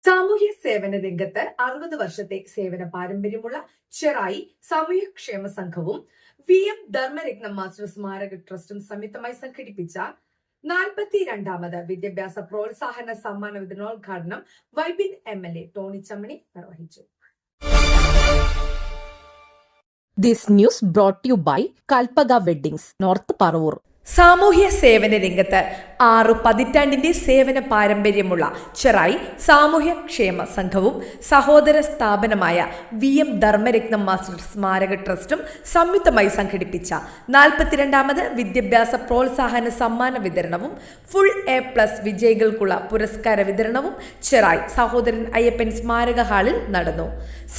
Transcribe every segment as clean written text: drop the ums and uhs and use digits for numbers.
സാമൂഹ്യ സേവന രംഗത്ത് 60 വർഷത്തെ സേവന പാരമ്പര്യമുള്ള ചെറായി സാമൂഹ്യക്ഷേമ സംഘവും VM ധർമ്മരത്നം മാസ്റ്റർ സ്മാരക ട്രസ്റ്റും സംയുക്തമായി സംഘടിപ്പിച്ച 42ാമത് വിദ്യാഭ്യാസ പ്രോത്സാഹന സമ്മാന വിതരണോദ്ഘാടനം വൈപ്പിൻ MLA ടോണി ചമ്മണി നിർവഹിച്ചു. This news brought to you by Kalpaga Weddings, North Paravoor. സാമൂഹ്യ സേവന രംഗത്ത് 6 പതിറ്റാണ്ടിന്റെ സേവന പാരമ്പര്യമുള്ള ചെറായി സാമൂഹ്യ ക്ഷേമ സംഘവും സഹോദര സ്ഥാപനമായ VM ധർമ്മരത്നം മാസ്റ്റർ സ്മാരക ട്രസ്റ്റും സംയുക്തമായി സംഘടിപ്പിച്ച 42ാമത് വിദ്യാഭ്യാസ പ്രോത്സാഹന സമ്മാന വിതരണവും ഫുൾ A+ വിജയികൾക്കുള്ള പുരസ്കാര വിതരണവും ചെറായി സഹോദരൻ അയ്യപ്പൻ സ്മാരക ഹാളിൽ നടന്നു.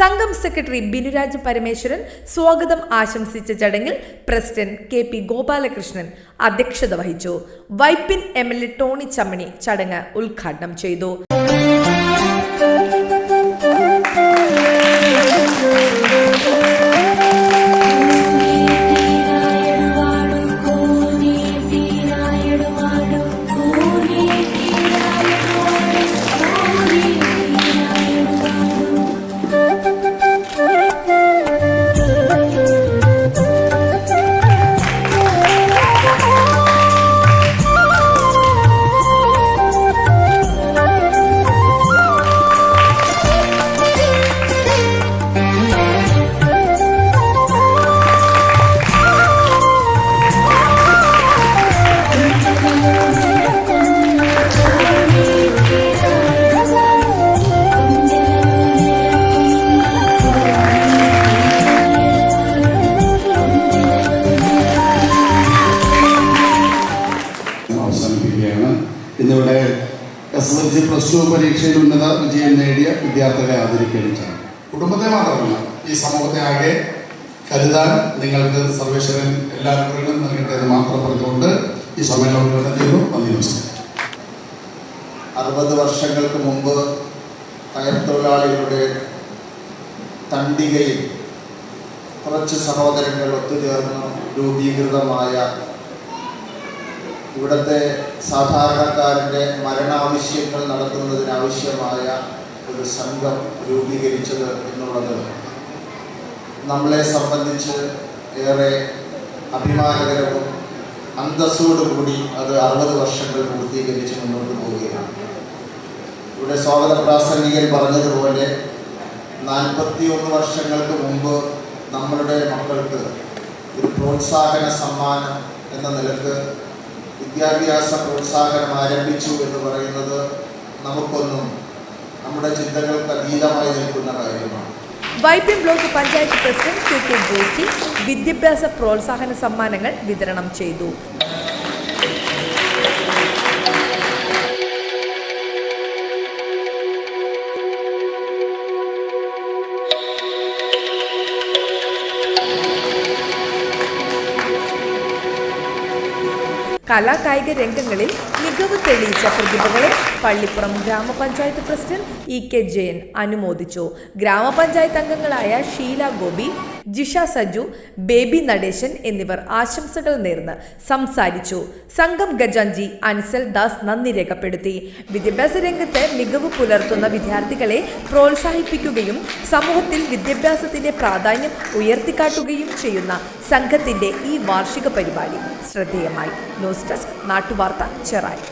സംഘം സെക്രട്ടറി ബിനുരാജ് പരമേശ്വരൻ സ്വാഗതം ആശംസിച്ച ചടങ്ങിൽ പ്രസിഡന്റ് KP ഗോപാലകൃഷ്ണൻ അധ്യക്ഷത വഹിച്ചു. വൈപ്പിൻ MLA ടോണി ചമ്മണി ചടങ്ങ് ഉദ്ഘാടനം ചെയ്തു. ഇന്നിവിടെ SSLC +2 പരീക്ഷയിൽ ഉന്നത വിജയം നേടിയ വിദ്യാർത്ഥികളെ ആദരിക്കുകയാണ്. കുടുംബത്തെ മാത്രമല്ല ഈ സമൂഹത്തെ ആകെ കരുതാൻ നിങ്ങൾക്ക് സർവേശ്വരൻ എല്ലാവരും നൽകട്ടെ എന്ന് മാത്രം പറഞ്ഞുകൊണ്ട് ഈ സമ്മേളനം ചെയ്യുന്നു. നന്ദി, നമസ്കാരം. 60 വർഷങ്ങൾക്ക് മുമ്പ് കയർ തൊഴിലാളികളുടെ തണ്ടികയിൽ കുറച്ച് സഹോദരങ്ങൾ ഒത്തുചേർന്ന് രൂപീകൃതമായ ഇവിടുത്തെ സാധാരണക്കാരൻ്റെ മരണാവശ്യങ്ങൾ നടത്തുന്നതിനാവശ്യമായ ഒരു സംഘം രൂപീകരിച്ചത് എന്നുള്ളത് നമ്മളെ സംബന്ധിച്ച് ഏറെ അഭിമാനകരവും അന്തസ്സോടുകൂടി അത് 60 വർഷങ്ങൾ പൂർത്തീകരിച്ച് മുന്നോട്ട് പോവുകയാണ്. ഇവിടെ സ്വാഗത പ്രാസംഗികൻ പറഞ്ഞതുപോലെ 41 വർഷങ്ങൾക്ക് മുമ്പ് നമ്മളുടെ മക്കൾക്ക് ഒരു പ്രോത്സാഹന സമ്മാനം എന്ന നിലക്ക് വിദ്യാഭ്യാസ പ്രോത്സാഹനം ആരംഭിച്ചു എന്ന് പറയുന്നത് നമുക്കൊന്നും നമ്മുടെ ചിന്തകൾക്ക് അതീതമായി നിൽക്കുന്ന കാര്യമാണ്. Vypin block panchayat president KK Joshi വിദ്യാഭ്യാസ പ്രോത്സാഹന സമ്മാനങ്ങൾ വിതരണം ചെയ്തു. കലാകായിക രംഗങ്ങളിൽ മികവ് തെളിയിച്ച പ്രതിഭകളെ പള്ളിപ്പുറം ഗ്രാമപഞ്ചായത്ത് പ്രസിഡന്റ് EK ജയൻ അനുമോദിച്ചു. ഗ്രാമപഞ്ചായത്ത് അംഗങ്ങളായ ഷീല ഗോപി, ജിഷ സജു, ബേബി നടേശൻ എന്നിവർ ആശംസകൾ നേർന്ന് സംസാരിച്ചു. സംഘം ഖജാൻജി അൻസൽ ദാസ് നന്ദി രേഖപ്പെടുത്തി. വിദ്യാഭ്യാസ രംഗത്ത് മികവ് പുലർത്തുന്ന വിദ്യാർത്ഥികളെ പ്രോത്സാഹിപ്പിക്കുകയും സമൂഹത്തിൽ വിദ്യാഭ്യാസത്തിന്റെ പ്രാധാന്യം ഉയർത്തിക്കാട്ടുകയും ചെയ്യുന്ന സംഘത്തിന്റെ ഈ വാർഷിക പരിപാടി ശ്രദ്ധേയമായി. ന്യൂസ് ഡെസ്ക്, നാട്ടുവാർത്ത, ചെറായി.